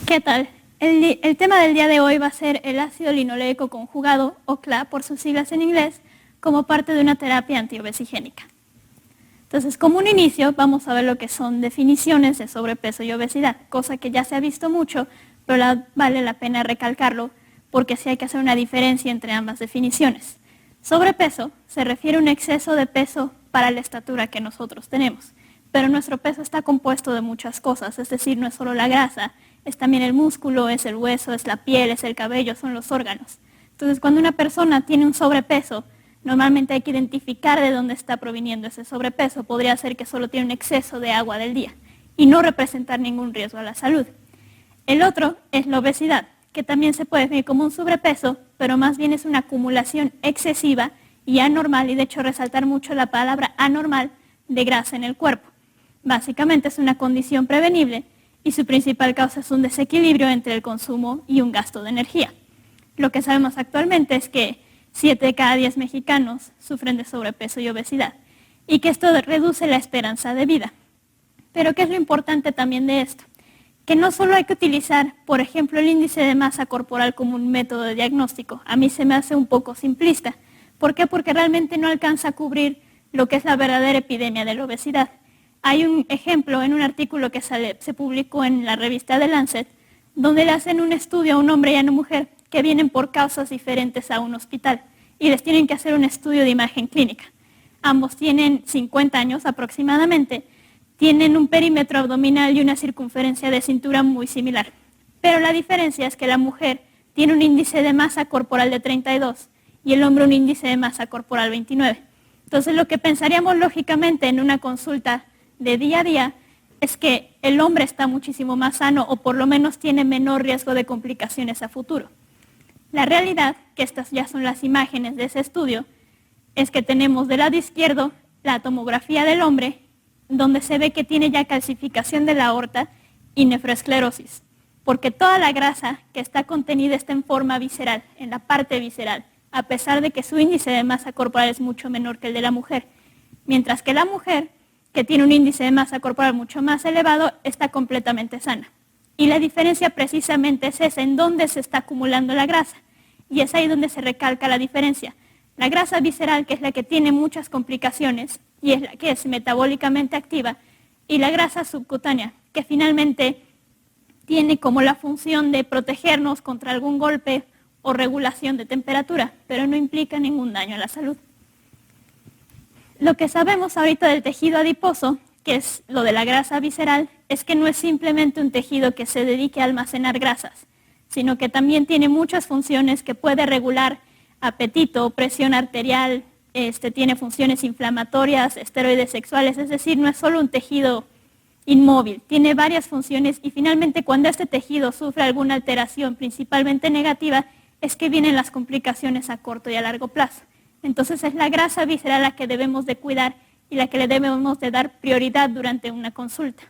¿Qué tal? El tema del día de hoy va a ser el ácido linoleico conjugado, o CLA por sus siglas en inglés, como parte de una terapia antiobesogénica. Entonces, como un inicio, vamos a ver lo que son definiciones de sobrepeso y obesidad, cosa que ya se ha visto mucho, pero vale la pena recalcarlo porque sí hay que hacer una diferencia entre ambas definiciones. Sobrepeso se refiere a un exceso de peso para la estatura que nosotros tenemos, pero nuestro peso está compuesto de muchas cosas, es decir, no es solo la grasa, es también el músculo, es el hueso, es la piel, es el cabello, son los órganos. Entonces, cuando una persona tiene un sobrepeso, normalmente hay que identificar de dónde está proviniendo ese sobrepeso. Podría ser que solo tiene un exceso de agua del día y no representar ningún riesgo a la salud. El otro es la obesidad, que también se puede definir como un sobrepeso, pero más bien es una acumulación excesiva y anormal, y de hecho resaltar mucho la palabra anormal, de grasa en el cuerpo. Básicamente es una condición prevenible y su principal causa es un desequilibrio entre el consumo y un gasto de energía. Lo que sabemos actualmente es que 7 de cada 10 mexicanos sufren de sobrepeso y obesidad, y que esto reduce la esperanza de vida. Pero ¿qué es lo importante también de esto? Que no solo hay que utilizar, por ejemplo, el índice de masa corporal como un método de diagnóstico. A mí se me hace un poco simplista. ¿Por qué? Porque realmente no alcanza a cubrir lo que es la verdadera epidemia de la obesidad. Hay un ejemplo en un artículo que se publicó en la revista The Lancet, donde le hacen un estudio a un hombre y a una mujer que vienen por causas diferentes a un hospital y les tienen que hacer un estudio de imagen clínica. Ambos tienen 50 años aproximadamente, tienen un perímetro abdominal y una circunferencia de cintura muy similar. Pero la diferencia es que la mujer tiene un índice de masa corporal de 32 y el hombre un índice de masa corporal 29. Entonces lo que pensaríamos lógicamente en una consulta de día a día es que el hombre está muchísimo más sano o por lo menos tiene menor riesgo de complicaciones a futuro. La realidad, que estas ya son las imágenes de ese estudio, es que tenemos del lado izquierdo la tomografía del hombre, donde se ve que tiene ya calcificación de la aorta y nefroesclerosis, porque toda la grasa que está contenida está en forma visceral, en la parte visceral, a pesar de que su índice de masa corporal es mucho menor que el de la mujer, mientras que la mujer, que tiene un índice de masa corporal mucho más elevado, está completamente sana. Y la diferencia precisamente es esa, en dónde se está acumulando la grasa. Y es ahí donde se recalca la diferencia. La grasa visceral, que es la que tiene muchas complicaciones y es la que es metabólicamente activa, y la grasa subcutánea, que finalmente tiene como la función de protegernos contra algún golpe o regulación de temperatura, pero no implica ningún daño a la salud. Lo que sabemos ahorita del tejido adiposo, que es lo de la grasa visceral, es que no es simplemente un tejido que se dedique a almacenar grasas, sino que también tiene muchas funciones, que puede regular apetito, presión arterial, tiene funciones inflamatorias, esteroides sexuales, es decir, no es solo un tejido inmóvil, tiene varias funciones y finalmente cuando este tejido sufre alguna alteración, principalmente negativa, es que vienen las complicaciones a corto y a largo plazo. Entonces es la grasa visceral la que debemos de cuidar y la que le debemos de dar prioridad durante una consulta.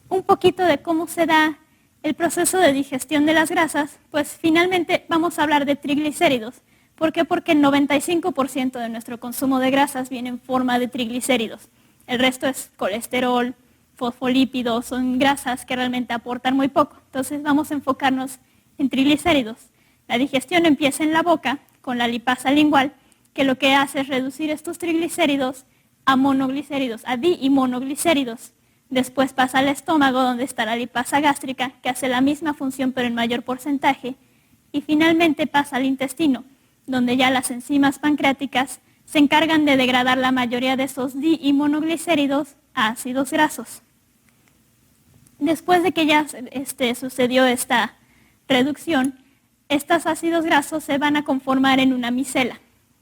Un poquito de cómo se da el proceso de digestión de las grasas, pues finalmente vamos a hablar de triglicéridos. ¿Por qué? Porque el 95% de nuestro consumo de grasas viene en forma de triglicéridos. El resto es colesterol, fosfolípidos, son grasas que realmente aportan muy poco. Entonces vamos a enfocarnos en triglicéridos. La digestión empieza en la boca con la lipasa lingual, que lo que hace es reducir estos triglicéridos a monoglicéridos, a di y monoglicéridos. Después pasa al estómago, donde está la lipasa gástrica, que hace la misma función pero en mayor porcentaje. Y finalmente pasa al intestino, donde ya las enzimas pancreáticas se encargan de degradar la mayoría de esos di y monoglicéridos a ácidos grasos. Después de que ya sucedió esta reducción, estos ácidos grasos se van a conformar en una micela,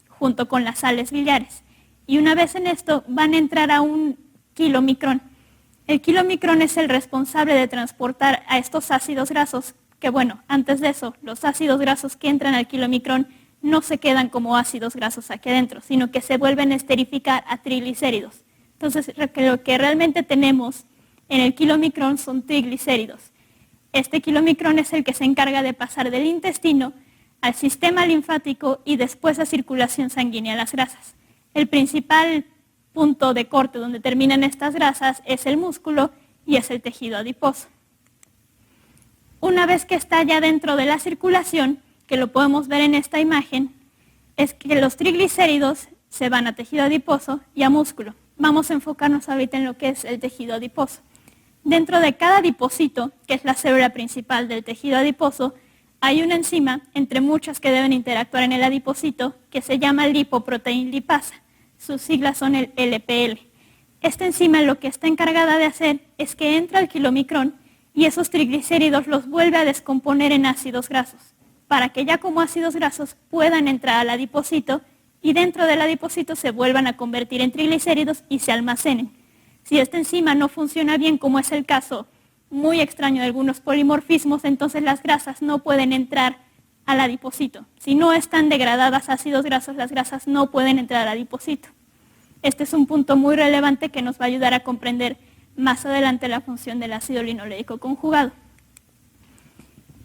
junto con las sales biliares. Y una vez en esto, van a entrar a un kilomicrón. El kilomicrón es el responsable de transportar a estos ácidos grasos, que bueno, antes de eso, los ácidos grasos que entran al kilomicrón no se quedan como ácidos grasos aquí adentro, sino que se vuelven a esterificar a triglicéridos. Entonces, lo que realmente tenemos en el kilomicrón son triglicéridos. Este kilomicrón es el que se encarga de pasar del intestino al sistema linfático y después a circulación sanguínea a las grasas. El principal punto de corte donde terminan estas grasas es el músculo y es el tejido adiposo. Una vez que está ya dentro de la circulación, que lo podemos ver en esta imagen, es que los triglicéridos se van a tejido adiposo y a músculo. Vamos a enfocarnos ahorita en lo que es el tejido adiposo. Dentro de cada adipocito, que es la célula principal del tejido adiposo, hay una enzima, entre muchas que deben interactuar en el adipocito, que se llama lipoproteína lipasa. Sus siglas son el LPL. Esta enzima lo que está encargada de hacer es que entra al kilomicrón y esos triglicéridos los vuelve a descomponer en ácidos grasos, para que ya como ácidos grasos puedan entrar al adipocito y dentro del adipocito se vuelvan a convertir en triglicéridos y se almacenen. Si esta enzima no funciona bien, como es el caso muy extraño de algunos polimorfismos, entonces las grasas no pueden entrar al adipocito. Si no están degradadas a ácidos grasos, las grasas no pueden entrar al adipocito. Este es un punto muy relevante que nos va a ayudar a comprender más adelante la función del ácido linoleico conjugado.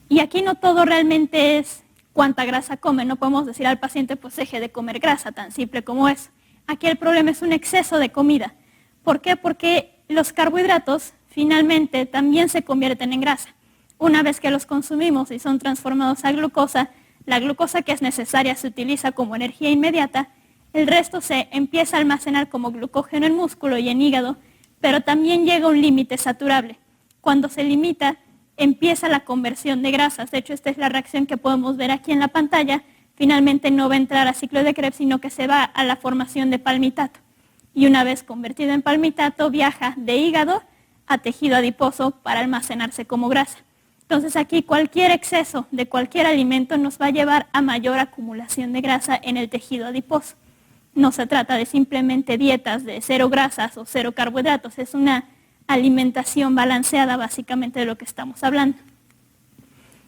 Y aquí no todo realmente es cuánta grasa come. No podemos decir al paciente, pues deje de comer grasa, tan simple como eso. Aquí el problema es un exceso de comida. ¿Por qué? Porque los carbohidratos finalmente también se convierten en grasa. Una vez que los consumimos y son transformados a glucosa, la glucosa que es necesaria se utiliza como energía inmediata, el resto se empieza a almacenar como glucógeno en músculo y en hígado, pero también llega a un límite saturable. Cuando se limita, empieza la conversión de grasas. De hecho, esta es la reacción que podemos ver aquí en la pantalla. Finalmente no va a entrar a ciclo de Krebs, sino que se va a la formación de palmitato. Y una vez convertido en palmitato, viaja de hígado a tejido adiposo para almacenarse como grasa. Entonces aquí cualquier exceso de cualquier alimento nos va a llevar a mayor acumulación de grasa en el tejido adiposo. No se trata de simplemente dietas de 0 grasas o 0 carbohidratos, es una alimentación balanceada básicamente de lo que estamos hablando.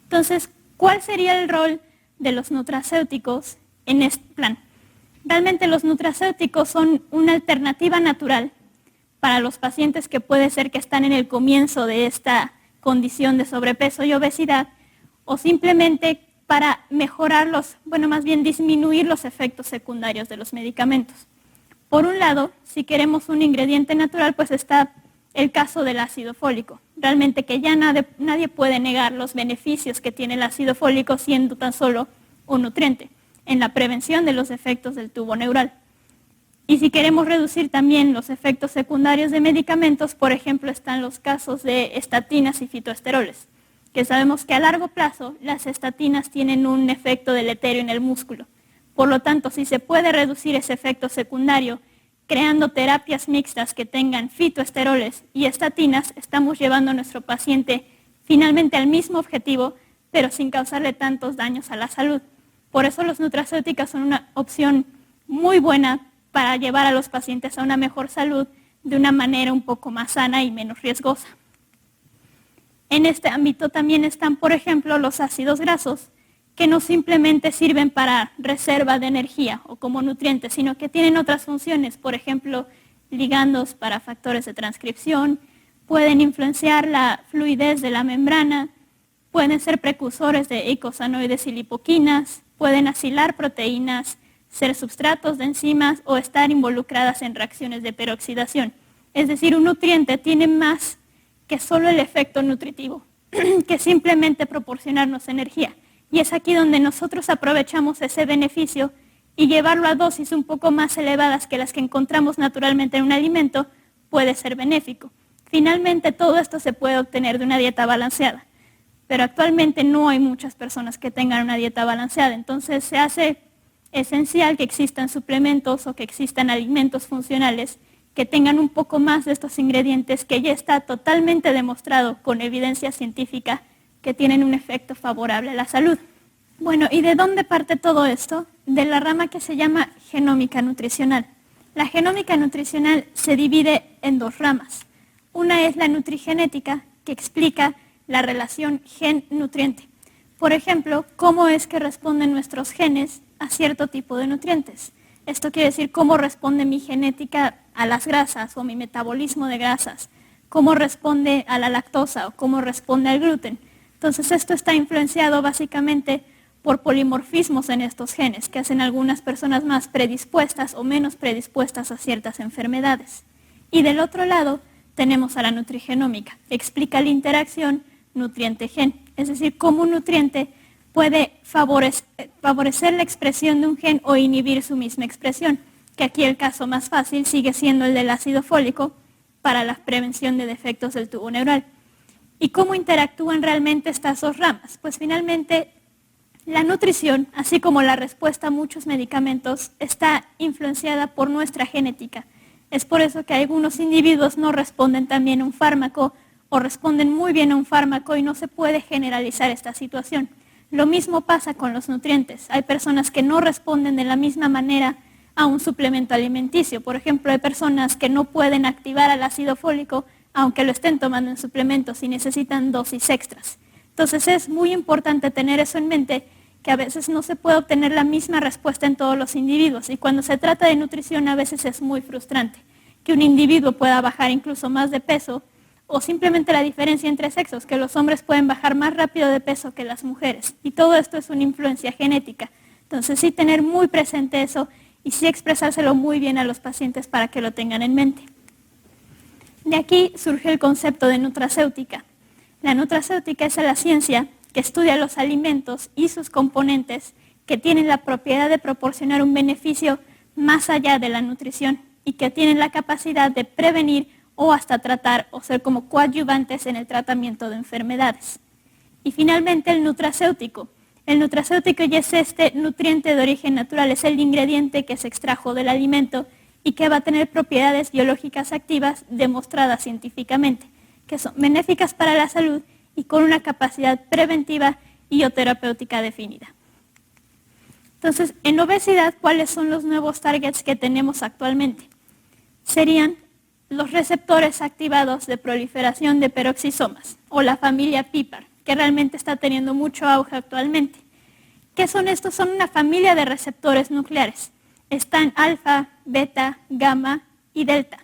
Entonces, ¿cuál sería el rol de los nutracéuticos en este plan? Realmente los nutracéuticos son una alternativa natural para los pacientes que puede ser que están en el comienzo de esta condición de sobrepeso y obesidad, o simplemente para más bien disminuir los efectos secundarios de los medicamentos. Por un lado, si queremos un ingrediente natural, pues está el caso del ácido fólico. Realmente que ya nadie puede negar los beneficios que tiene el ácido fólico siendo tan solo un nutriente en la prevención de los efectos del tubo neural. Y si queremos reducir también los efectos secundarios de medicamentos, por ejemplo, están los casos de estatinas y fitoesteroles, que sabemos que a largo plazo las estatinas tienen un efecto deleterio en el músculo. Por lo tanto, si se puede reducir ese efecto secundario creando terapias mixtas que tengan fitoesteroles y estatinas, estamos llevando a nuestro paciente finalmente al mismo objetivo, pero sin causarle tantos daños a la salud. Por eso los nutracéuticos son una opción muy buena para llevar a los pacientes a una mejor salud de una manera un poco más sana y menos riesgosa. En este ámbito también están, por ejemplo, los ácidos grasos, que no simplemente sirven para reserva de energía o como nutrientes, sino que tienen otras funciones, por ejemplo, ligandos para factores de transcripción, pueden influenciar la fluidez de la membrana, pueden ser precursores de eicosanoides y lipoquinas, pueden asilar proteínas, ser substratos de enzimas o estar involucradas en reacciones de peroxidación. Es decir, un nutriente tiene más que solo el efecto nutritivo, que simplemente proporcionarnos energía. Y es aquí donde nosotros aprovechamos ese beneficio y llevarlo a dosis un poco más elevadas que las que encontramos naturalmente en un alimento puede ser benéfico. Finalmente, todo esto se puede obtener de una dieta balanceada, pero actualmente no hay muchas personas que tengan una dieta balanceada, entonces se hace esencial que existan suplementos o que existan alimentos funcionales que tengan un poco más de estos ingredientes que ya está totalmente demostrado con evidencia científica que tienen un efecto favorable a la salud. Bueno, ¿y de dónde parte todo esto? De la rama que se llama genómica nutricional. La genómica nutricional se divide en dos ramas. Una es la nutrigenética, que explica la relación gen-nutriente. Por ejemplo, cómo es que responden nuestros genes a cierto tipo de nutrientes. Esto quiere decir cómo responde mi genética a las grasas o mi metabolismo de grasas, cómo responde a la lactosa o cómo responde al gluten. Entonces esto está influenciado básicamente por polimorfismos en estos genes, que hacen algunas personas más predispuestas o menos predispuestas a ciertas enfermedades. Y del otro lado tenemos a la nutrigenómica, que explica la interacción nutriente-gen. es decir, cómo un nutriente puede favorecer la expresión de un gen o inhibir su misma expresión, que aquí el caso más fácil sigue siendo el del ácido fólico para la prevención de defectos del tubo neural. ¿Y cómo interactúan realmente estas dos ramas? Pues finalmente la nutrición, así como la respuesta a muchos medicamentos, está influenciada por nuestra genética. Es por eso que algunos individuos no responden tan bien a un fármaco o responden muy bien a un fármaco y no se puede generalizar esta situación. Lo mismo pasa con los nutrientes. Hay personas que no responden de la misma manera a un suplemento alimenticio. Por ejemplo, hay personas que no pueden activar al ácido fólico aunque lo estén tomando en suplementos y necesitan dosis extras. Entonces es muy importante tener eso en mente, que a veces no se puede obtener la misma respuesta en todos los individuos. Y cuando se trata de nutrición a veces es muy frustrante que un individuo pueda bajar incluso más de peso, o simplemente la diferencia entre sexos, que los hombres pueden bajar más rápido de peso que las mujeres. Y todo esto es una influencia genética. Entonces sí tener muy presente eso y sí expresárselo muy bien a los pacientes para que lo tengan en mente. De aquí surge el concepto de nutracéutica. La nutracéutica es la ciencia que estudia los alimentos y sus componentes que tienen la propiedad de proporcionar un beneficio más allá de la nutrición y que tienen la capacidad de prevenir o hasta tratar o ser como coadyuvantes en el tratamiento de enfermedades. Y finalmente el nutracéutico. El nutracéutico ya es este nutriente de origen natural, es el ingrediente que se extrajo del alimento y que va a tener propiedades biológicas activas demostradas científicamente, que son benéficas para la salud y con una capacidad preventiva y o terapéutica definida. Entonces, en obesidad, ¿cuáles son los nuevos targets que tenemos actualmente? Serían los receptores activados de proliferación de peroxisomas, o la familia PIPAR, que realmente está teniendo mucho auge actualmente. ¿Qué son estos? Son una familia de receptores nucleares. Están alfa, beta, gamma y delta.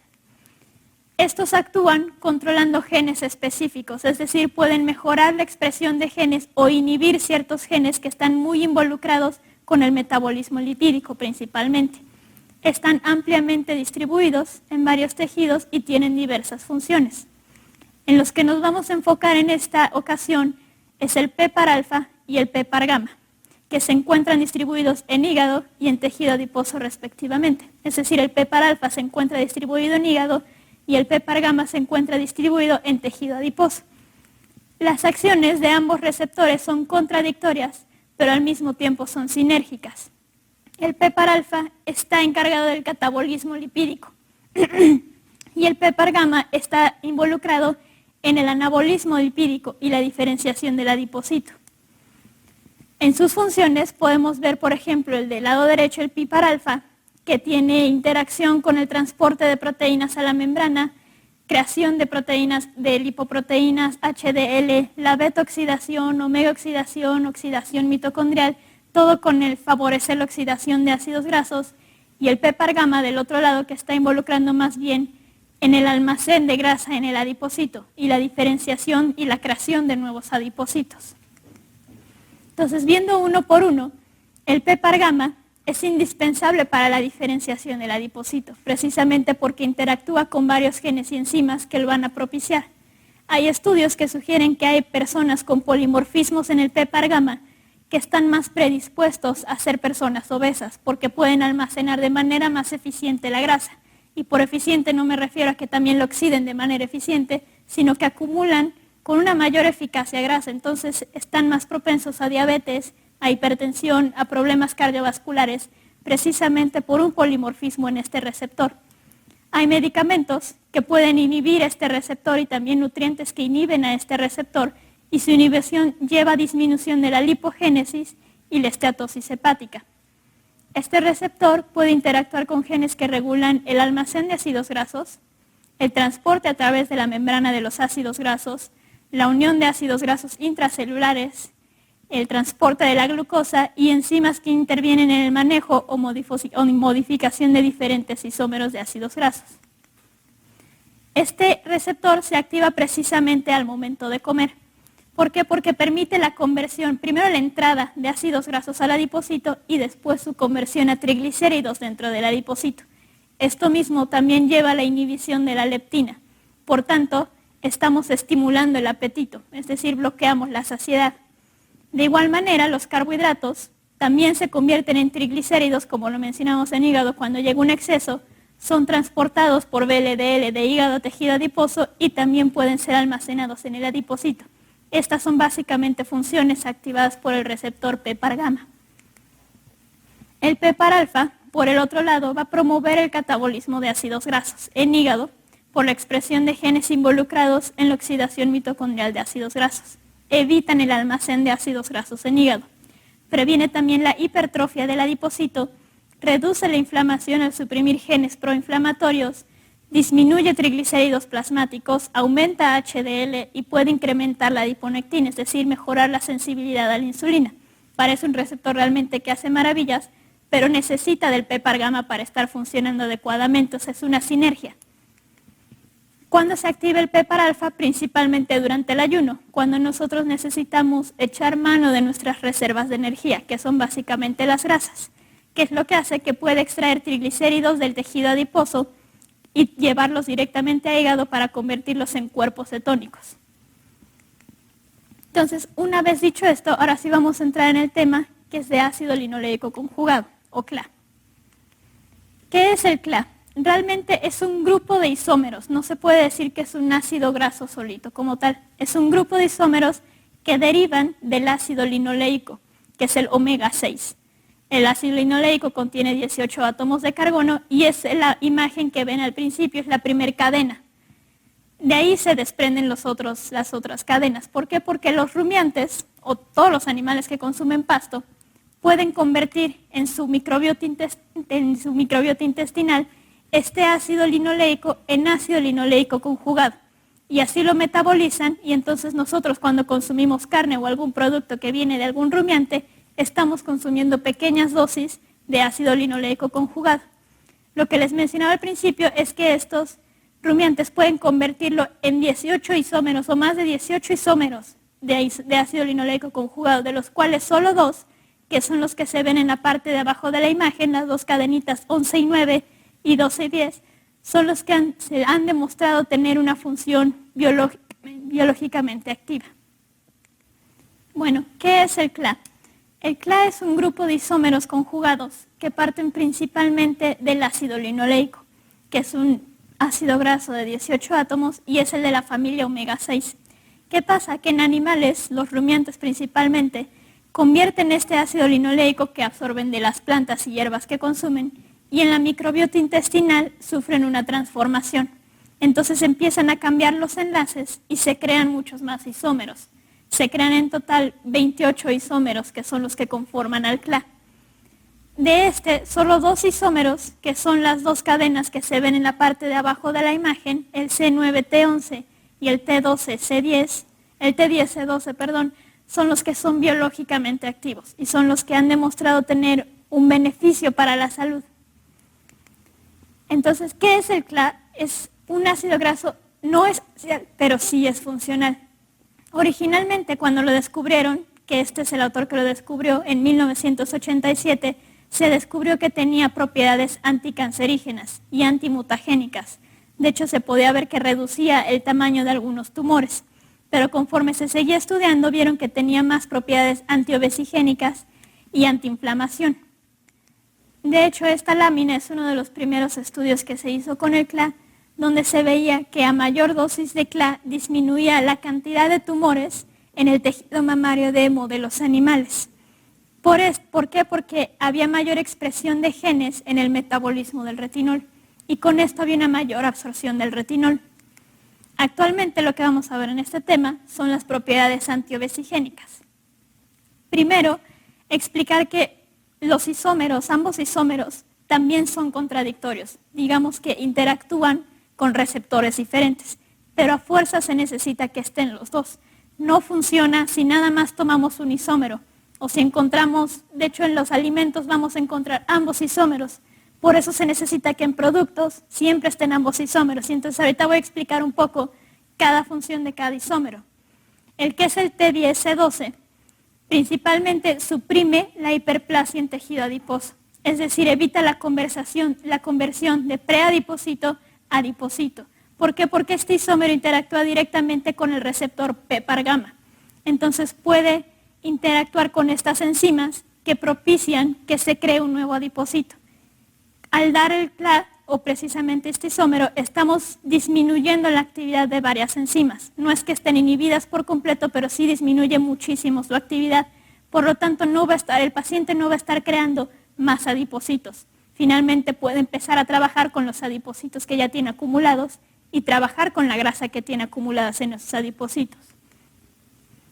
Estos actúan controlando genes específicos, es decir, pueden mejorar la expresión de genes o inhibir ciertos genes que están muy involucrados con el metabolismo lipídico principalmente. Están ampliamente distribuidos en varios tejidos y tienen diversas funciones. En los que nos vamos a enfocar en esta ocasión es el PPAR alfa y el PPAR gamma, que se encuentran distribuidos en hígado y en tejido adiposo respectivamente. Es decir, el PPAR alfa se encuentra distribuido en hígado y el PPAR gamma se encuentra distribuido en tejido adiposo. Las acciones de ambos receptores son contradictorias, pero al mismo tiempo son sinérgicas. El PPAR alfa está encargado del catabolismo lipídico y el PPAR gamma está involucrado en el anabolismo lipídico y la diferenciación del adipocito. En sus funciones podemos ver, por ejemplo, el del lado derecho, el PPAR alfa, que tiene interacción con el transporte de proteínas a la membrana, creación de proteínas, de lipoproteínas, HDL, la beta-oxidación, omega-oxidación, oxidación mitocondrial, todo con el favorecer la oxidación de ácidos grasos, y el PPAR gamma del otro lado, que está involucrando más bien en el almacén de grasa en el adipocito y la diferenciación y la creación de nuevos adipocitos. Entonces, viendo uno por uno, el PPAR gamma es indispensable para la diferenciación del adipocito, precisamente porque interactúa con varios genes y enzimas que lo van a propiciar. Hay estudios que sugieren que hay personas con polimorfismos en el PPAR gamma que están más predispuestos a ser personas obesas, porque pueden almacenar de manera más eficiente la grasa. Y por eficiente no me refiero a que también lo oxiden de manera eficiente, sino que acumulan con una mayor eficacia grasa, entonces están más propensos a diabetes, a hipertensión, a problemas cardiovasculares, precisamente por un polimorfismo en este receptor. Hay medicamentos que pueden inhibir este receptor y también nutrientes que inhiben a este receptor, y su inhibición lleva a disminución de la lipogénesis y la esteatosis hepática. Este receptor puede interactuar con genes que regulan el almacén de ácidos grasos, el transporte a través de la membrana de los ácidos grasos, la unión de ácidos grasos intracelulares, el transporte de la glucosa y enzimas que intervienen en el manejo o modificación de diferentes isómeros de ácidos grasos. Este receptor se activa precisamente al momento de comer. ¿Por qué? Porque permite la conversión, primero la entrada de ácidos grasos al adipocito y después su conversión a triglicéridos dentro del adipocito. Esto mismo también lleva a la inhibición de la leptina. Por tanto, estamos estimulando el apetito, es decir, bloqueamos la saciedad. De igual manera, los carbohidratos también se convierten en triglicéridos, como lo mencionamos en hígado, cuando llega un exceso, son transportados por VLDL de hígado a tejido adiposo y también pueden ser almacenados en el adipocito. Estas son básicamente funciones activadas por el receptor PPAR-gamma. El PPAR-alfa, por el otro lado, va a promover el catabolismo de ácidos grasos en hígado por la expresión de genes involucrados en la oxidación mitocondrial de ácidos grasos. Evitan el almacén de ácidos grasos en hígado. Previene también la hipertrofia del adipocito, reduce la inflamación al suprimir genes proinflamatorios, disminuye triglicéridos plasmáticos, aumenta HDL y puede incrementar la adiponectina, es decir, mejorar la sensibilidad a la insulina. Parece un receptor realmente que hace maravillas, pero necesita del PPAR-gamma para estar funcionando adecuadamente, o sea, es una sinergia. ¿Cuándo se activa el PPAR-alfa? Principalmente durante el ayuno, cuando nosotros necesitamos echar mano de nuestras reservas de energía, que son básicamente las grasas, que es lo que hace que pueda extraer triglicéridos del tejido adiposo y llevarlos directamente a hígado para convertirlos en cuerpos cetónicos. Entonces, una vez dicho esto, ahora sí vamos a entrar en el tema que es de ácido linoleico conjugado, o CLA. ¿Qué es el CLA? Realmente es un grupo de isómeros, no se puede decir que es un ácido graso solito como tal, es un grupo de isómeros que derivan del ácido linoleico, que es el omega 6. El ácido linoleico contiene 18 átomos de carbono y es la imagen que ven al principio, es la primera cadena. De ahí se desprenden las otras cadenas. ¿Por qué? Porque los rumiantes, o todos los animales que consumen pasto, pueden convertir en su microbiota intestinal este ácido linoleico en ácido linoleico conjugado. Y así lo metabolizan y entonces nosotros cuando consumimos carne o algún producto que viene de algún rumiante, estamos consumiendo pequeñas dosis de ácido linoleico conjugado. Lo que les mencionaba al principio es que estos rumiantes pueden convertirlo en 18 isómeros o más de 18 isómeros de ácido linoleico conjugado, de los cuales solo 2, que son los que se ven en la parte de abajo de la imagen, las dos cadenitas 11 y 9 y 12 y 10, son los que se han demostrado tener una función biológicamente activa. Bueno, ¿qué es el CLA? El CLA es un grupo de isómeros conjugados que parten principalmente del ácido linoleico, que es un ácido graso de 18 átomos y es el de la familia omega 6. ¿Qué pasa? Que en animales, los rumiantes principalmente, convierten este ácido linoleico que absorben de las plantas y hierbas que consumen y en la microbiota intestinal sufren una transformación. Entonces empiezan a cambiar los enlaces y se crean muchos más isómeros. Se crean en total 28 isómeros que son los que conforman al CLA. De solo 2 isómeros, que son las dos cadenas que se ven en la parte de abajo de la imagen, el C9T11 y el T12C10, el T10C12, perdón, son los que son biológicamente activos y son los que han demostrado tener un beneficio para la salud. Entonces, ¿qué es el CLA? Es un ácido graso, no esencial, pero sí es funcional. Originalmente, cuando lo descubrieron, que este es el autor que lo descubrió en 1987, se descubrió que tenía propiedades anticancerígenas y antimutagénicas. De hecho, se podía ver que reducía el tamaño de algunos tumores, pero conforme se seguía estudiando, vieron que tenía más propiedades antiobesogénicas y antiinflamación. De hecho, esta lámina es uno de los primeros estudios que se hizo con el CLA, donde se veía que a mayor dosis de CLA disminuía la cantidad de tumores en el tejido mamario de modelos animales. ¿Por qué? Porque había mayor expresión de genes en el metabolismo del retinol y con esto había una mayor absorción del retinol. Actualmente lo que vamos a ver en este tema son las propiedades antiobesigénicas. Primero, explicar que los isómeros, ambos isómeros, también son contradictorios. Digamos que interactúan con receptores diferentes, pero a fuerza se necesita que estén los dos. No funciona si nada más tomamos un isómero, o si encontramos, de hecho en los alimentos vamos a encontrar ambos isómeros. Por eso se necesita que en productos siempre estén ambos isómeros. Y entonces ahorita voy a explicar un poco cada función de cada isómero. El que es el T10C12, principalmente suprime la hiperplasia en tejido adiposo, es decir, evita la conversión de preadipocito a adipocito. ¿Por qué? Porque este isómero interactúa directamente con el receptor PPAR-gamma. Entonces puede interactuar con estas enzimas que propician que se cree un nuevo adipocito. Al dar el CLA, o precisamente este isómero, estamos disminuyendo la actividad de varias enzimas. No es que estén inhibidas por completo, pero sí disminuye muchísimo su actividad. Por lo tanto, el paciente no va a estar creando más adipocitos. Finalmente puede empezar a trabajar con los adipocitos que ya tiene acumulados y trabajar con la grasa que tiene acumuladas en esos adipocitos.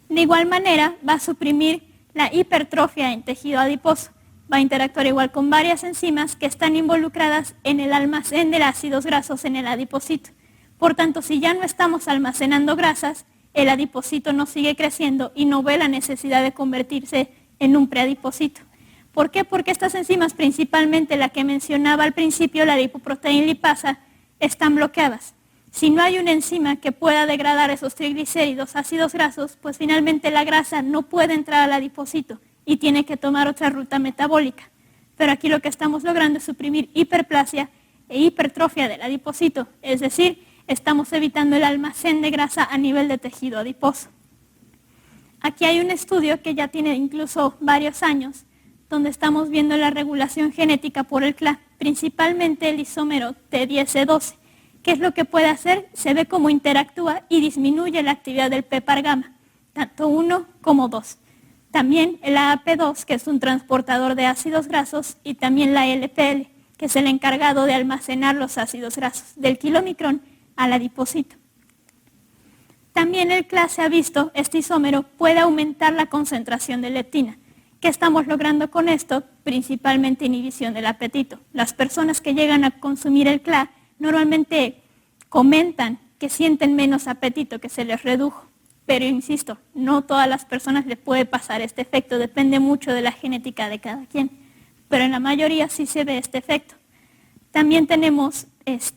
De igual manera, va a suprimir la hipertrofia en tejido adiposo. Va a interactuar igual con varias enzimas que están involucradas en el almacén de ácidos grasos en el adipocito. Por tanto, si ya no estamos almacenando grasas, el adipocito no sigue creciendo y no ve la necesidad de convertirse en un preadipocito. ¿Por qué? Porque estas enzimas, principalmente la que mencionaba al principio, la lipoproteína lipasa, están bloqueadas. Si no hay una enzima que pueda degradar esos triglicéridos, ácidos grasos, pues finalmente la grasa no puede entrar al adipocito y tiene que tomar otra ruta metabólica. Pero aquí lo que estamos logrando es suprimir hiperplasia e hipertrofia del adipocito, es decir, estamos evitando el almacén de grasa a nivel de tejido adiposo. Aquí hay un estudio que ya tiene incluso varios años, donde estamos viendo la regulación genética por el CLA, principalmente el isómero T10E12. ¿Qué es lo que puede hacer? Se ve cómo interactúa y disminuye la actividad del PPAR-gamma, tanto 1 como 2. También el AAP2, que es un transportador de ácidos grasos, y también la LPL, que es el encargado de almacenar los ácidos grasos, del kilomicrón al adipocito. También el CLA se ha visto, este isómero puede aumentar la concentración de leptina. ¿Qué estamos logrando con esto? Principalmente inhibición del apetito. Las personas que llegan a consumir el CLA normalmente comentan que sienten menos apetito, que se les redujo. Pero insisto, no todas las personas les puede pasar este efecto, depende mucho de la genética de cada quien. Pero en la mayoría sí se ve este efecto. También tenemos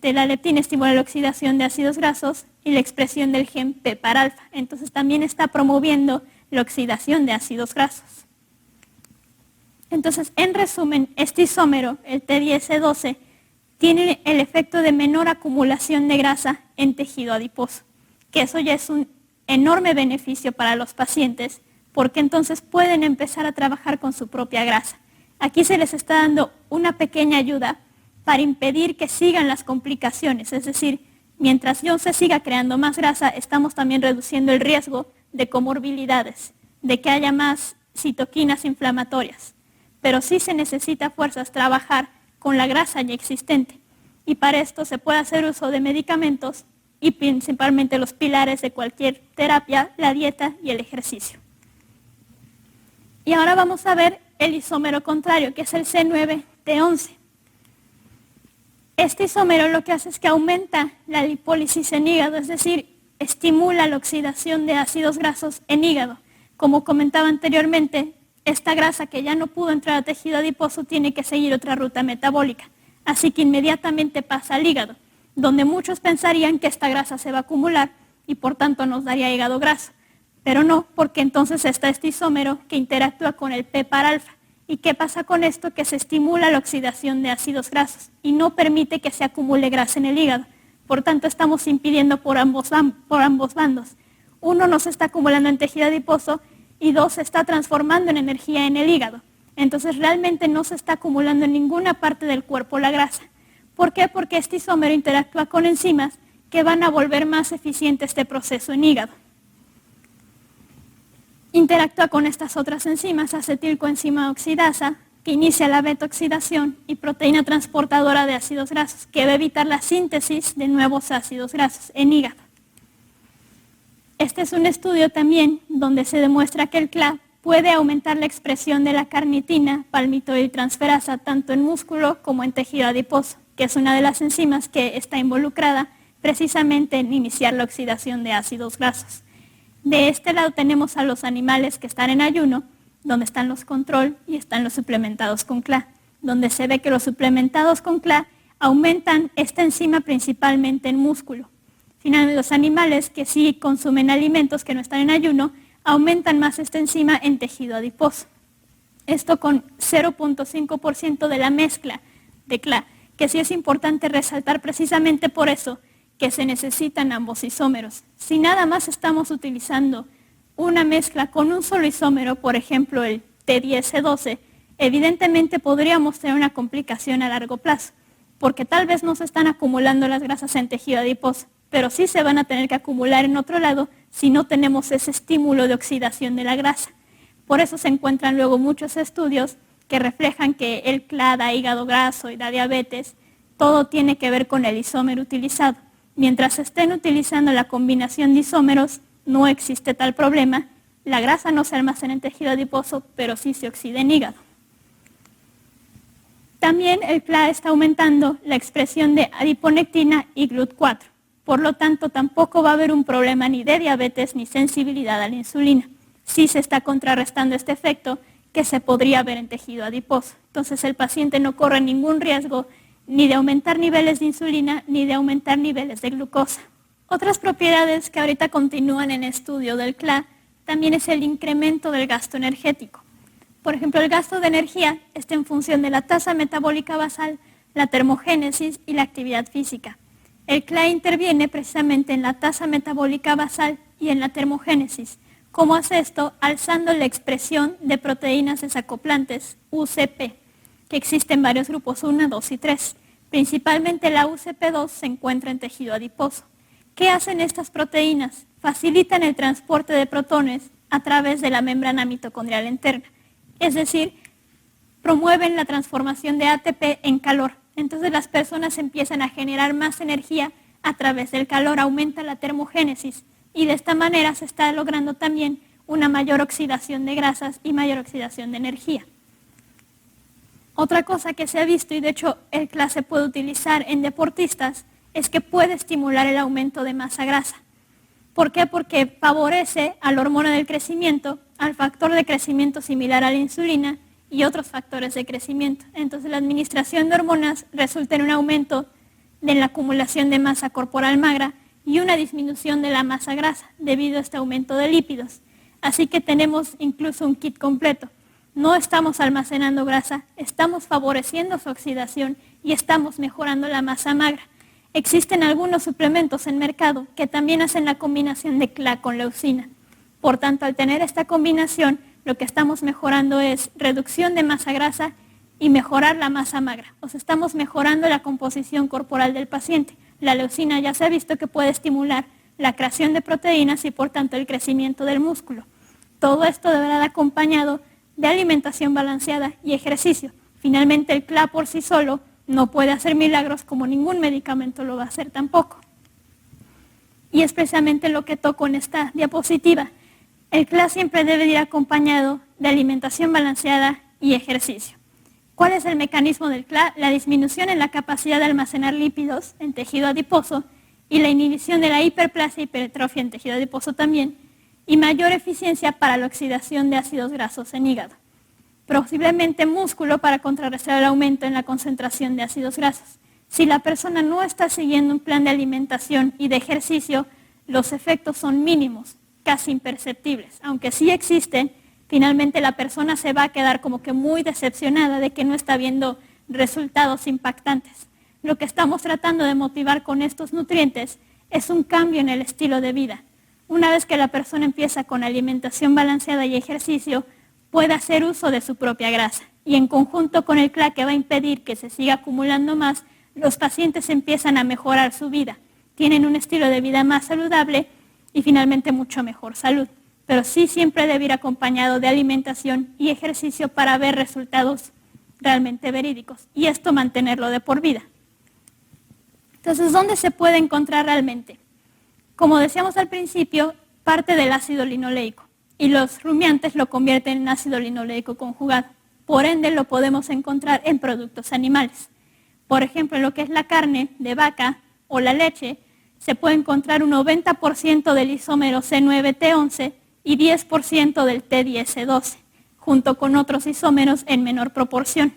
la leptina estimula la oxidación de ácidos grasos y la expresión del gen PPAR-alfa. Entonces también está promoviendo la oxidación de ácidos grasos. Entonces, en resumen, este isómero, el T10E12, tiene el efecto de menor acumulación de grasa en tejido adiposo, que eso ya es un enorme beneficio para los pacientes, porque entonces pueden empezar a trabajar con su propia grasa. Aquí se les está dando una pequeña ayuda para impedir que sigan las complicaciones, es decir, mientras yo se siga creando más grasa, estamos también reduciendo el riesgo de comorbilidades, de que haya más citoquinas inflamatorias. Pero sí se necesita a fuerzas trabajar con la grasa ya existente. Y para esto se puede hacer uso de medicamentos y principalmente los pilares de cualquier terapia, la dieta y el ejercicio. Y ahora vamos a ver el isómero contrario, que es el C9T11. Este isómero lo que hace es que aumenta la lipólisis en hígado, es decir, estimula la oxidación de ácidos grasos en hígado. Como comentaba anteriormente, esta grasa que ya no pudo entrar al tejido adiposo tiene que seguir otra ruta metabólica, así que inmediatamente pasa al hígado, donde muchos pensarían que esta grasa se va a acumular y por tanto nos daría hígado graso, pero no, porque entonces está este isómero que interactúa con el PPAR-alfa. ¿Y qué pasa con esto? Que se estimula la oxidación de ácidos grasos y no permite que se acumule grasa en el hígado. Por tanto, estamos impidiendo por ambos bandos. Uno, no se está acumulando en tejido adiposo y dos, se está transformando en energía en el hígado. Entonces, realmente no se está acumulando en ninguna parte del cuerpo la grasa. ¿Por qué? Porque este isómero interactúa con enzimas que van a volver más eficiente este proceso en hígado. Interactúa con estas otras enzimas, acetilcoenzima oxidasa, que inicia la beta-oxidación, y proteína transportadora de ácidos grasos, que va a evitar la síntesis de nuevos ácidos grasos en hígado. Este es un estudio también donde se demuestra que el CLA puede aumentar la expresión de la carnitina, palmitoyltransferasa, tanto en músculo como en tejido adiposo, que es una de las enzimas que está involucrada precisamente en iniciar la oxidación de ácidos grasos. De este lado tenemos a los animales que están en ayuno, donde están los control y están los suplementados con CLA, donde se ve que los suplementados con CLA aumentan esta enzima principalmente en músculo. Finalmente, los animales que sí consumen alimentos que no están en ayuno aumentan más esta enzima en tejido adiposo. Esto con 0.5% de la mezcla de CLA, que sí es importante resaltar precisamente por eso, que se necesitan ambos isómeros. Si nada más estamos utilizando una mezcla con un solo isómero, por ejemplo el T10C12, evidentemente podríamos tener una complicación a largo plazo, porque tal vez no se están acumulando las grasas en tejido adiposo, pero sí se van a tener que acumular en otro lado si no tenemos ese estímulo de oxidación de la grasa. Por eso se encuentran luego muchos estudios que reflejan que el CLA da hígado graso y da diabetes. Todo tiene que ver con el isómero utilizado. Mientras estén utilizando la combinación de isómeros, no existe tal problema. La grasa no se almacena en tejido adiposo, pero sí se oxida en hígado. También el CLA está aumentando la expresión de adiponectina y GLUT4. Por lo tanto, tampoco va a haber un problema ni de diabetes ni sensibilidad a la insulina. Sí se está contrarrestando este efecto que se podría ver en tejido adiposo. Entonces, el paciente no corre ningún riesgo ni de aumentar niveles de insulina ni de aumentar niveles de glucosa. Otras propiedades que ahorita continúan en estudio del CLA también es el incremento del gasto energético. Por ejemplo, el gasto de energía está en función de la tasa metabólica basal, la termogénesis y la actividad física. El CLA interviene precisamente en la tasa metabólica basal y en la termogénesis. ¿Cómo hace esto? Alzando la expresión de proteínas desacoplantes, UCP, que existen varios grupos 1, 2 y 3. Principalmente la UCP2 se encuentra en tejido adiposo. ¿Qué hacen estas proteínas? Facilitan el transporte de protones a través de la membrana mitocondrial interna. Es decir, promueven la transformación de ATP en calor. Entonces las personas empiezan a generar más energía a través del calor, aumenta la termogénesis y de esta manera se está logrando también una mayor oxidación de grasas y mayor oxidación de energía. Otra cosa que se ha visto, y de hecho el CLA se puede utilizar en deportistas, es que puede estimular el aumento de masa grasa. ¿Por qué? Porque favorece a la hormona del crecimiento, al factor de crecimiento similar a la insulina y otros factores de crecimiento. Entonces la administración de hormonas resulta en un aumento de la acumulación de masa corporal magra y una disminución de la masa grasa debido a este aumento de lípidos. Así que tenemos incluso un kit completo. No estamos almacenando grasa, estamos favoreciendo su oxidación y estamos mejorando la masa magra. Existen algunos suplementos en mercado que también hacen la combinación de CLA con leucina. Por tanto, al tener esta combinación, lo que estamos mejorando es reducción de masa grasa y mejorar la masa magra. O sea, estamos mejorando la composición corporal del paciente. La leucina ya se ha visto que puede estimular la creación de proteínas y por tanto el crecimiento del músculo. Todo esto deberá de acompañado de alimentación balanceada y ejercicio. Finalmente, el CLA por sí solo no puede hacer milagros como ningún medicamento lo va a hacer tampoco. Y es precisamente lo que toco en esta diapositiva. El CLA siempre debe ir acompañado de alimentación balanceada y ejercicio. ¿Cuál es el mecanismo del CLA? La disminución en la capacidad de almacenar lípidos en tejido adiposo y la inhibición de la hiperplasia y hipertrofia en tejido adiposo también, y mayor eficiencia para la oxidación de ácidos grasos en hígado. Posiblemente músculo para contrarrestar el aumento en la concentración de ácidos grasos. Si la persona no está siguiendo un plan de alimentación y de ejercicio, los efectos son mínimos, casi imperceptibles. Aunque sí existen, finalmente la persona se va a quedar como que muy decepcionada de que no está viendo resultados impactantes. Lo que estamos tratando de motivar con estos nutrientes es un cambio en el estilo de vida. Una vez que la persona empieza con alimentación balanceada y ejercicio, puede hacer uso de su propia grasa. Y en conjunto con el CLA, que va a impedir que se siga acumulando más, los pacientes empiezan a mejorar su vida. Tienen un estilo de vida más saludable y finalmente mucho mejor salud. Pero sí siempre debe ir acompañado de alimentación y ejercicio para ver resultados realmente verídicos. Y esto mantenerlo de por vida. Entonces, ¿dónde se puede encontrar realmente? Como decíamos al principio, parte del ácido linoleico. Y los rumiantes lo convierten en ácido linoleico conjugado. Por ende, lo podemos encontrar en productos animales. Por ejemplo, en lo que es la carne de vaca o la leche, se puede encontrar un 90% del isómero C9T11 y 10% del T10C12, junto con otros isómeros en menor proporción.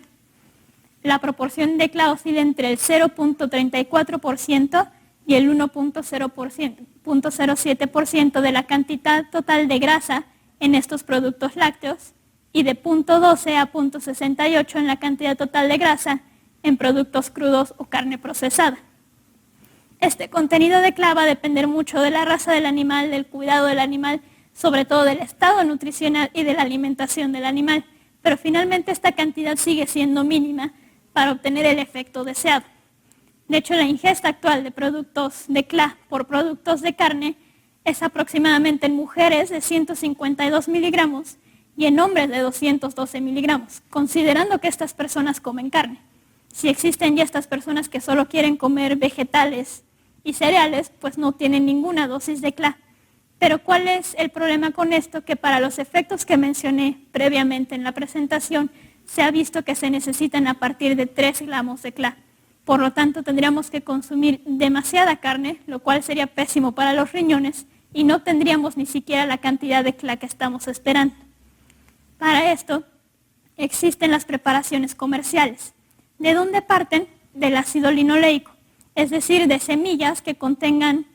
La proporción de CLA oscila entre el 0.34% y el 1.07% de la cantidad total de grasa en estos productos lácteos y de 0.12 a 0.68 en la cantidad total de grasa en productos crudos o carne procesada. Este contenido de CLA va a depender mucho de la raza del animal, del cuidado del animal, sobre todo del estado nutricional y de la alimentación del animal, pero finalmente esta cantidad sigue siendo mínima para obtener el efecto deseado. De hecho, la ingesta actual de productos de CLA por productos de carne es aproximadamente en mujeres de 152 miligramos y en hombres de 212 miligramos, considerando que estas personas comen carne. Si existen ya estas personas que solo quieren comer vegetales y cereales, pues no tienen ninguna dosis de CLA. Pero ¿cuál es el problema con esto? Que para los efectos que mencioné previamente en la presentación, se ha visto que se necesitan a partir de 3 gramos de CLA. Por lo tanto, tendríamos que consumir demasiada carne, lo cual sería pésimo para los riñones, y no tendríamos ni siquiera la cantidad de CLA que estamos esperando. Para esto, existen las preparaciones comerciales. ¿De dónde parten? Del ácido linoleico, es decir, de semillas que contengan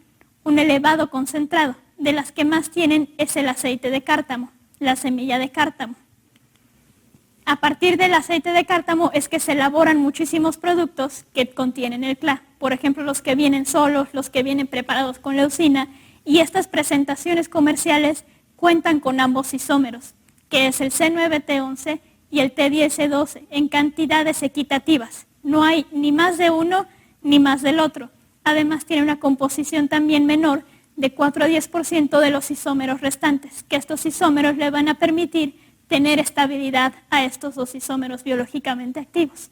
un elevado concentrado. De las que más tienen es el aceite de cártamo, la semilla de cártamo. A partir del aceite de cártamo es que se elaboran muchísimos productos que contienen el CLA. Por ejemplo, los que vienen solos, los que vienen preparados con leucina, y estas presentaciones comerciales cuentan con ambos isómeros, que es el C9T11 y el T10E12, en cantidades equitativas. No hay ni más de uno ni más del otro. Además, tiene una composición también menor de 4 a 10% de los isómeros restantes, que estos isómeros le van a permitir tener estabilidad a estos dos isómeros biológicamente activos.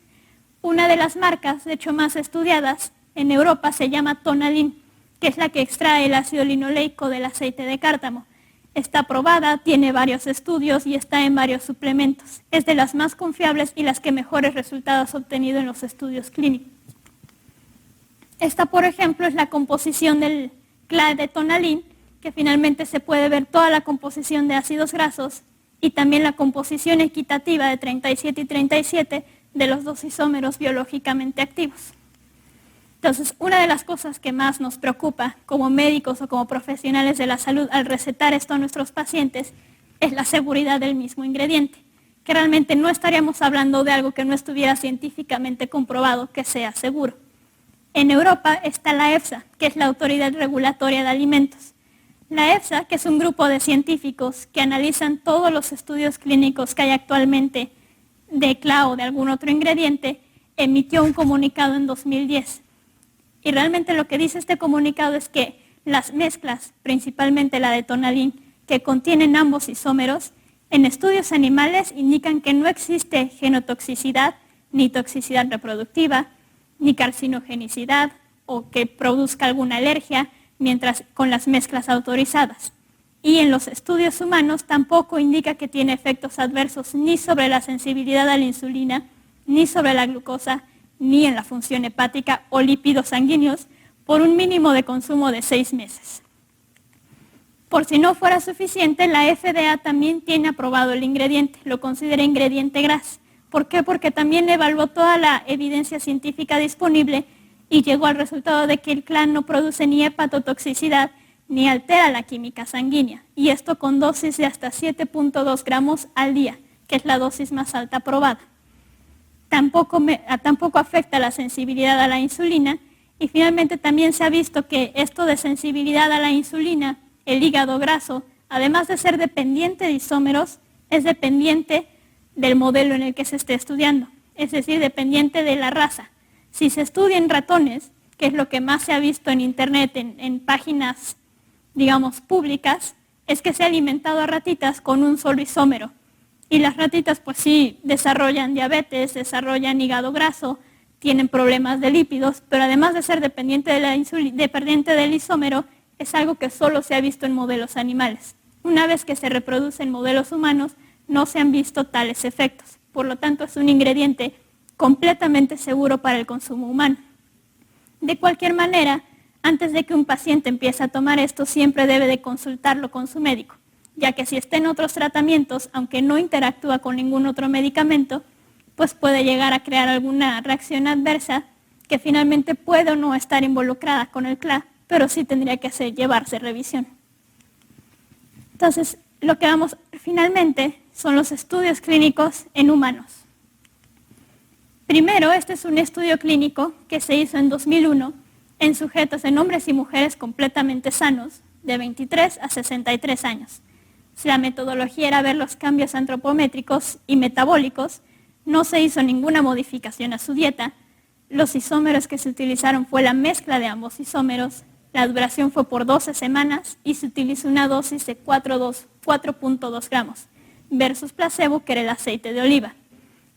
Una de las marcas, de hecho más estudiadas en Europa, se llama Tonalin, que es la que extrae el ácido linoleico del aceite de cártamo. Está aprobada, tiene varios estudios y está en varios suplementos. Es de las más confiables y las que mejores resultados ha obtenido en los estudios clínicos. Esta, por ejemplo, es la composición del CLA de Tonalin, que finalmente se puede ver toda la composición de ácidos grasos y también la composición equitativa de 37 y 37 de los dos isómeros biológicamente activos. Entonces, una de las cosas que más nos preocupa como médicos o como profesionales de la salud al recetar esto a nuestros pacientes es la seguridad del mismo ingrediente, que realmente no estaríamos hablando de algo que no estuviera científicamente comprobado que sea seguro. En Europa está la EFSA, que es la Autoridad Regulatoria de Alimentos. La EFSA, que es un grupo de científicos que analizan todos los estudios clínicos que hay actualmente de CLA o de algún otro ingrediente, emitió un comunicado en 2010. Y realmente lo que dice este comunicado es que las mezclas, principalmente la de Tonalin, que contienen ambos isómeros, en estudios animales indican que no existe genotoxicidad, ni toxicidad reproductiva, ni carcinogenicidad o que produzca alguna alergia, mientras con las mezclas autorizadas. Y en los estudios humanos tampoco indica que tiene efectos adversos ni sobre la sensibilidad a la insulina, ni sobre la glucosa, ni en la función hepática o lípidos sanguíneos por un mínimo de consumo de 6 meses. Por si no fuera suficiente, la FDA también tiene aprobado el ingrediente, lo considera ingrediente GRAS. ¿Por qué? Porque también evaluó toda la evidencia científica disponible y llegó al resultado de que el CLA no produce ni hepatotoxicidad ni altera la química sanguínea, y esto con dosis de hasta 7.2 gramos al día, que es la dosis más alta aprobada. Tampoco afecta la sensibilidad a la insulina, y finalmente también se ha visto que esto de sensibilidad a la insulina, el hígado graso, además de ser dependiente de isómeros, es dependiente del modelo en el que se esté estudiando, es decir, dependiente de la raza. Si se estudia en ratones, que es lo que más se ha visto en internet, en páginas, digamos, públicas, es que se ha alimentado a ratitas con un solo isómero. Y las ratitas pues sí desarrollan diabetes, desarrollan hígado graso, tienen problemas de lípidos, pero además de ser dependiente de la dependiente del isómero, es algo que solo se ha visto en modelos animales. Una vez que se reproduce en modelos humanos, no se han visto tales efectos. Por lo tanto, es un ingrediente completamente seguro para el consumo humano. De cualquier manera, antes de que un paciente empiece a tomar esto, siempre debe de consultarlo con su médico, ya que si está en otros tratamientos, aunque no interactúa con ningún otro medicamento, pues puede llegar a crear alguna reacción adversa que finalmente puede o no estar involucrada con el CLA, pero sí tendría que llevarse revisión. Entonces, lo que vamos finalmente son los estudios clínicos en humanos. Primero, este es un estudio clínico que se hizo en 2001, en sujetos, en hombres y mujeres completamente sanos, de 23 a 63 años. Si la metodología era ver los cambios antropométricos y metabólicos, no se hizo ninguna modificación a su dieta. Los isómeros que se utilizaron fue la mezcla de ambos isómeros. La duración fue por 12 semanas y se utilizó una dosis de 4.2 gramos versus placebo, que era el aceite de oliva.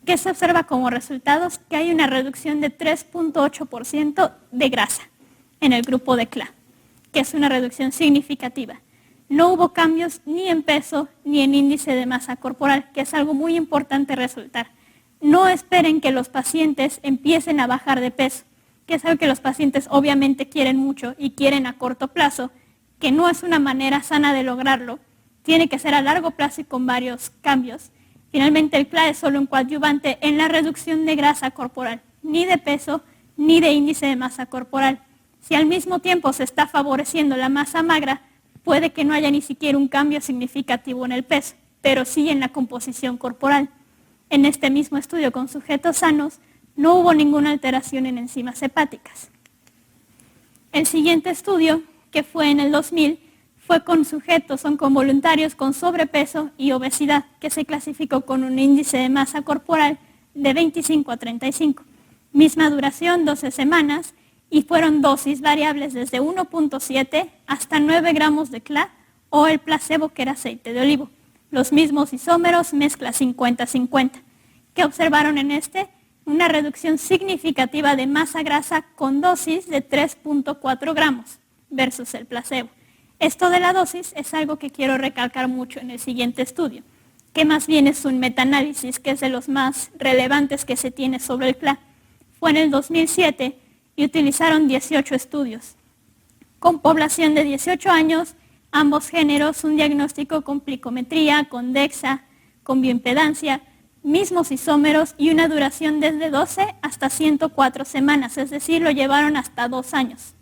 ¿Qué se observa como resultados? Que hay una reducción de 3.8% de grasa en el grupo de CLA, que es una reducción significativa. No hubo cambios ni en peso ni en índice de masa corporal, que es algo muy importante resaltar. No esperen que los pacientes empiecen a bajar de peso, que es algo que los pacientes obviamente quieren mucho y quieren a corto plazo, que no es una manera sana de lograrlo. Tiene que ser a largo plazo y con varios cambios. Finalmente, el CLA es solo un coadyuvante en la reducción de grasa corporal, ni de peso ni de índice de masa corporal. Si al mismo tiempo se está favoreciendo la masa magra, puede que no haya ni siquiera un cambio significativo en el peso, pero sí en la composición corporal. En este mismo estudio con sujetos sanos, no hubo ninguna alteración en enzimas hepáticas. El siguiente estudio, que fue en el 2000, fue con sujetos, con voluntarios con sobrepeso y obesidad, que se clasificó con un índice de masa corporal de 25 a 35. Misma duración, 12 semanas, y fueron dosis variables desde 1.7 hasta 9 gramos de CLA o el placebo, que era aceite de olivo. Los mismos isómeros, mezcla 50-50. ¿Qué observaron en este? Una reducción significativa de masa grasa con dosis de 3.4 gramos versus el placebo. Esto de la dosis es algo que quiero recalcar mucho en el siguiente estudio, que más bien es un metaanálisis, que es de los más relevantes que se tiene sobre el CLA. Fue en el 2007 y utilizaron 18 estudios. Con población de 18 años, ambos géneros, un diagnóstico con plicometría, con DEXA, con bioimpedancia, mismos isómeros y una duración desde 12 hasta 104 semanas, es decir, lo llevaron hasta 2 años.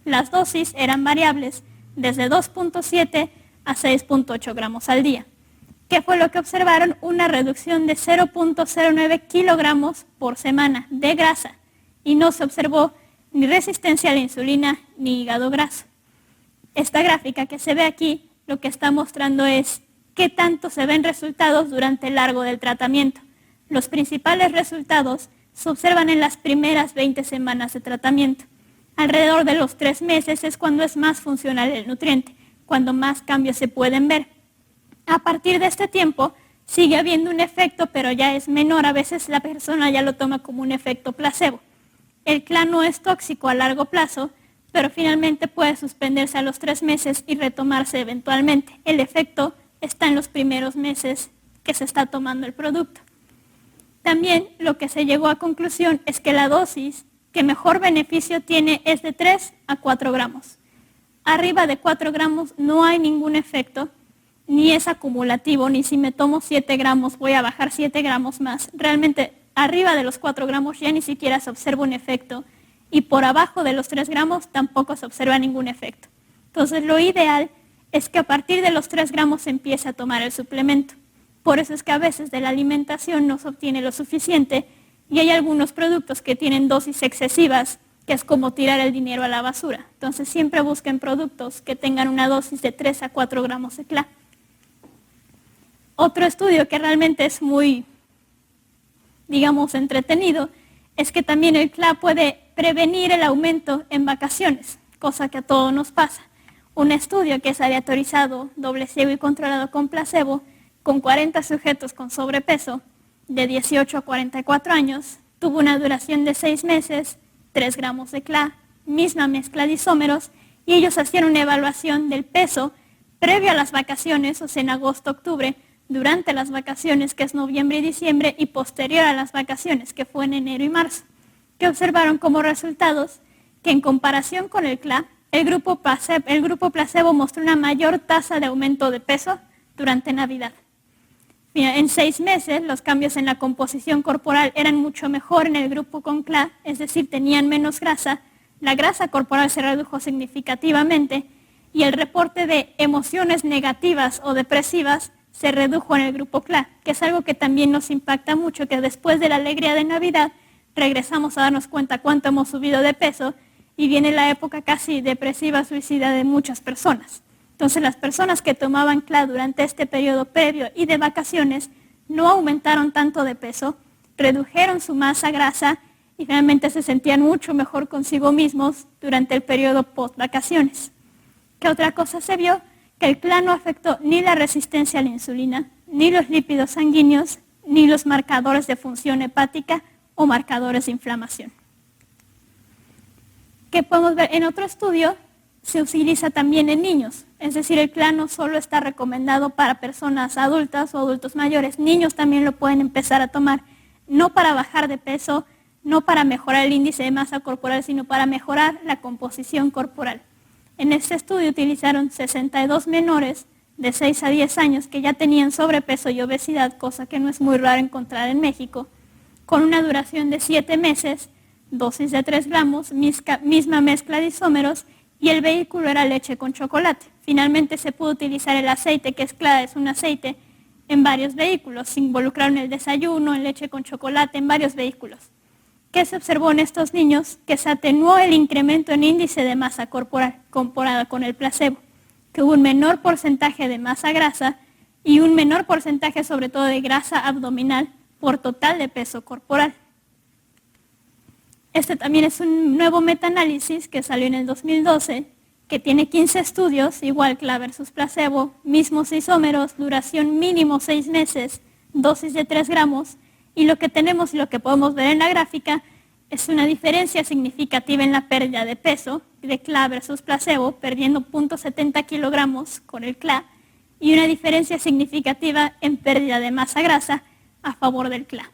Las dosis eran variables desde 2.7 a 6.8 gramos al día. ¿Qué fue lo que observaron? Una reducción de 0.09 kilogramos por semana de grasa y no se observó ni resistencia a la insulina ni hígado graso. Esta gráfica que se ve aquí lo que está mostrando es qué tanto se ven resultados durante el largo del tratamiento. Los principales resultados se observan en las primeras 20 semanas de tratamiento. Alrededor de los 3 meses es cuando es más funcional el nutriente, cuando más cambios se pueden ver. A partir de este tiempo sigue habiendo un efecto, pero ya es menor. A veces la persona ya lo toma como un efecto placebo. El CLA no es tóxico a largo plazo, pero finalmente puede suspenderse a los 3 meses y retomarse eventualmente. El efecto está en los primeros meses que se está tomando el producto. También lo que se llegó a conclusión es que la dosis que mejor beneficio tiene es de 3 a 4 gramos. Arriba de 4 gramos no hay ningún efecto, ni es acumulativo, ni si me tomo 7 gramos voy a bajar 7 gramos más. Realmente arriba de los 4 gramos ya ni siquiera se observa un efecto y por abajo de los 3 gramos tampoco se observa ningún efecto. Entonces lo ideal es que a partir de los 3 gramos se empiece a tomar el suplemento. Por eso es que a veces de la alimentación no se obtiene lo suficiente y hay algunos productos que tienen dosis excesivas, que es como tirar el dinero a la basura. Entonces siempre busquen productos que tengan una dosis de 3 a 4 gramos de CLA. Otro estudio que realmente es muy, digamos, entretenido, es que también el CLA puede prevenir el aumento en vacaciones, cosa que a todos nos pasa. Un estudio que es aleatorizado, doble ciego y controlado con placebo, con 40 sujetos con sobrepeso, de 18 a 44 años, tuvo una duración de 6 meses, 3 gramos de CLA, misma mezcla de isómeros, y ellos hacían una evaluación del peso previo a las vacaciones, o sea, en agosto-octubre, durante las vacaciones, que es noviembre y diciembre, y posterior a las vacaciones, que fue en enero y marzo, que observaron como resultados que en comparación con el CLA, el grupo placebo mostró una mayor tasa de aumento de peso durante Navidad. Mira, en 6 meses los cambios en la composición corporal eran mucho mejor en el grupo con CLA, es decir, tenían menos grasa, la grasa corporal se redujo significativamente y el reporte de emociones negativas o depresivas se redujo en el grupo CLA, que es algo que también nos impacta mucho, que después de la alegría de Navidad regresamos a darnos cuenta cuánto hemos subido de peso y viene la época casi depresiva, suicida de muchas personas. Entonces las personas que tomaban CLA durante este periodo previo y de vacaciones no aumentaron tanto de peso, redujeron su masa grasa y realmente se sentían mucho mejor consigo mismos durante el periodo post-vacaciones. ¿Qué otra cosa se vio? Que el CLA no afectó ni la resistencia a la insulina, ni los lípidos sanguíneos, ni los marcadores de función hepática o marcadores de inflamación. ¿Qué podemos ver? En otro estudio se utiliza también en niños, es decir, el CLA no solo está recomendado para personas adultas o adultos mayores, niños también lo pueden empezar a tomar, no para bajar de peso, no para mejorar el índice de masa corporal, sino para mejorar la composición corporal. En este estudio utilizaron 62 menores de 6 a 10 años que ya tenían sobrepeso y obesidad, cosa que no es muy raro encontrar en México, con una duración de 7 meses, dosis de 3 gramos, misma mezcla de isómeros, y el vehículo era leche con chocolate. Finalmente se pudo utilizar el aceite, que es CLA, es un aceite, en varios vehículos. Se involucraron en el desayuno, en leche con chocolate, en varios vehículos. ¿Qué se observó en estos niños? Que se atenuó el incremento en índice de masa corporal comparado con el placebo, que hubo un menor porcentaje de masa grasa y un menor porcentaje sobre todo de grasa abdominal por total de peso corporal. Este también es un nuevo metaanálisis que salió en el 2012, que tiene 15 estudios, igual CLA versus placebo, mismos isómeros, duración mínimo 6 meses, dosis de 3 gramos, y lo que tenemos y lo que podemos ver en la gráfica es una diferencia significativa en la pérdida de peso de CLA versus placebo, perdiendo 0.70 kilogramos con el CLA, y una diferencia significativa en pérdida de masa grasa a favor del CLA.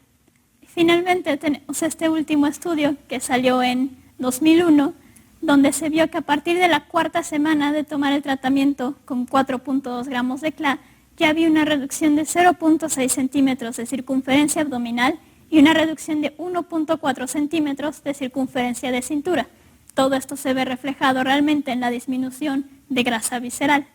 Finalmente tenemos este último estudio que salió en 2001, donde se vio que a partir de la 4ª semana de tomar el tratamiento con 4.2 gramos de CLA, ya había una reducción de 0.6 centímetros de circunferencia abdominal y una reducción de 1.4 centímetros de circunferencia de cintura. Todo esto se ve reflejado realmente en la disminución de grasa visceral.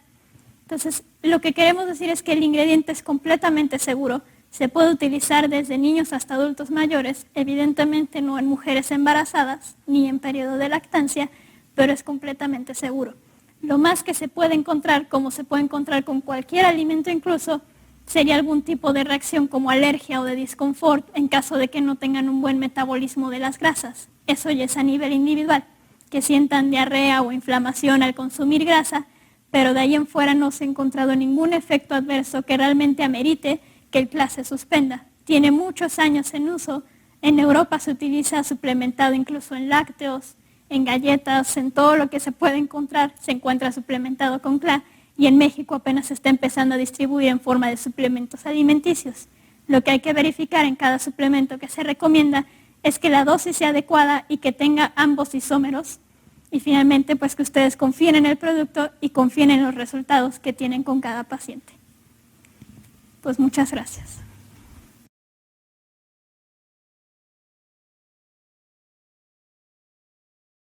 Entonces, lo que queremos decir es que el ingrediente es completamente seguro. Se puede utilizar desde niños hasta adultos mayores, evidentemente no en mujeres embarazadas ni en periodo de lactancia, pero es completamente seguro. Lo más que se puede encontrar, como se puede encontrar con cualquier alimento incluso, sería algún tipo de reacción como alergia o de disconfort en caso de que no tengan un buen metabolismo de las grasas. Eso ya es a nivel individual, que sientan diarrea o inflamación al consumir grasa, pero de ahí en fuera no se ha encontrado ningún efecto adverso que realmente amerite que el CLA se suspenda. Tiene muchos años en uso. En Europa se utiliza suplementado incluso en lácteos, en galletas, en todo lo que se puede encontrar, se encuentra suplementado con CLA, y en México apenas se está empezando a distribuir en forma de suplementos alimenticios. Lo que hay que verificar en cada suplemento que se recomienda es que la dosis sea adecuada y que tenga ambos isómeros, y finalmente pues que ustedes confíen en el producto y confíen en los resultados que tienen con cada paciente. Pues muchas gracias.